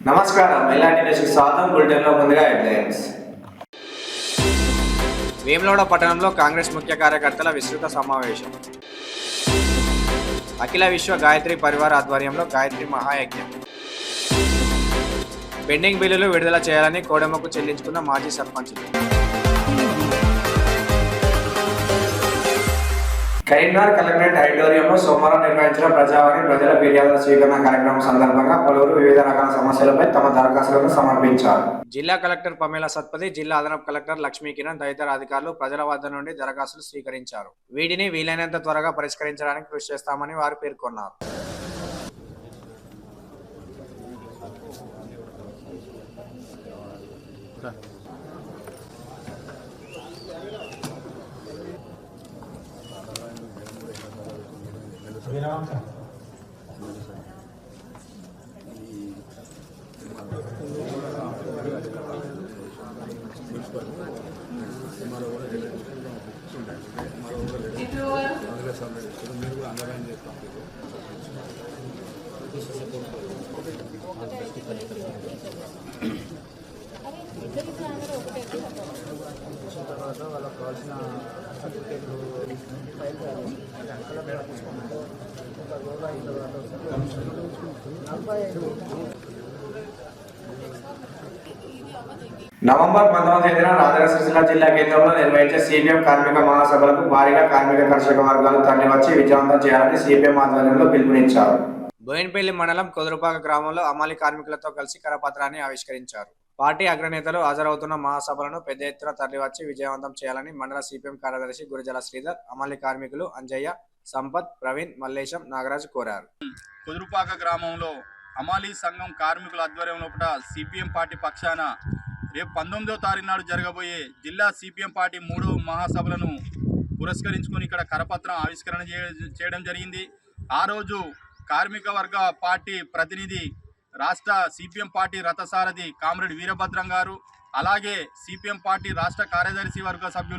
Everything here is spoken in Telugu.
నమస్కారం. ఇలాంటి న్యూస్కి స్వాగతం. బులెటిన్లో ముందుగా హెడ్లైన్స్. వేములవాడ పట్టణంలో కాంగ్రెస్ ముఖ్య కార్యకర్తల విస్తృత సమావేశం. అఖిల విశ్వ గాయత్రి పరివార్ ఆధ్వర్యంలో గాయత్రి మహాయజ్ఞం. పెండింగ్ బిల్లులు విడుదల చేయాలని కోడెమ్మకు చెల్లించుకున్న మాజీ సర్పంచులు. కరీంనగర్ కలెక్టరేట్ ఆడిటోరియంలో సోమవారం నిర్వహించిన ప్రజావాణి ప్రజల ఫిర్యాదుల స్వీకరణ కార్యక్రమం సందర్భంగా పలువురు వివిధ రకాల సమస్యలపై తమ దరఖాస్తులను సమర్పించారు. జిల్లా కలెక్టర్ పమేల సత్పతి, జిల్లా అదనపు కలెక్టర్ లక్ష్మీ కిరణ్ తదితర అధికారులు ప్రజల వద్ద నుండి దరఖాస్తులు స్వీకరించారు. వీటిని వీలైనంత త్వరగా పరిష్కరించడానికి కృషి చేస్తామని వారు పేర్కొన్నారు. వాళ్ళకి కావాల్సిన సర్టిఫికేట్లు నవంబర్ 19వ తేదీన రాజన్న సిరిసిల్ల జిల్లా కేంద్రంలో నిర్వహించే సిపిఎం కార్మిక మహాసభలకు భారీగా కార్మిక కర్షక వర్గాలు తరలివచ్చి విజయవంతం చేయాలని సిపిఎం ఆధ్వర్యంలో పిలుపునిచ్చారు. బోయినపల్లి మండలం కొదురుపాక గ్రామంలో అమాలి కార్మికులతో కలిసి కరపత్రాన్ని ఆవిష్కరించారు. పార్టీ అగ్రనేతలు హాజరవుతున్న మహాసభలను పెద్ద ఎత్తున తరలివచ్చి విజయవంతం చేయాలని మండల సిపిఎం కార్యదర్శి గురజల శ్రీధర్, అమాలి కార్మికులు అంజయ్య, సంపత్, ప్రవీణ్, మల్లేశం, నాగరాజ్ కోరారు. కొదురుపాక గ్రామంలో అమాలి సంఘం కార్మికుల ఆధ్వర్యంలో సిపిఎం పార్టీ పక్షాన రేపు 19వ తారీఖు నాడు జరగబోయే జిల్లా సిపిఎం పార్టీ 3వ మహాసభలను పురస్కరించుకొని ఇక్కడ కరపత్రం ఆవిష్కరణ చేయడం జరిగింది. ఆ రోజు కార్మిక వర్గ పార్టీ ప్రతినిధి రాష్ట్ర సిపిఎం పార్టీ రథసారథి కామ్రేడ్ వీరభద్రం గారు, అలాగే సిపిఎం పార్టీ రాష్ట్ర కార్యదర్శి వర్గ సభ్యులు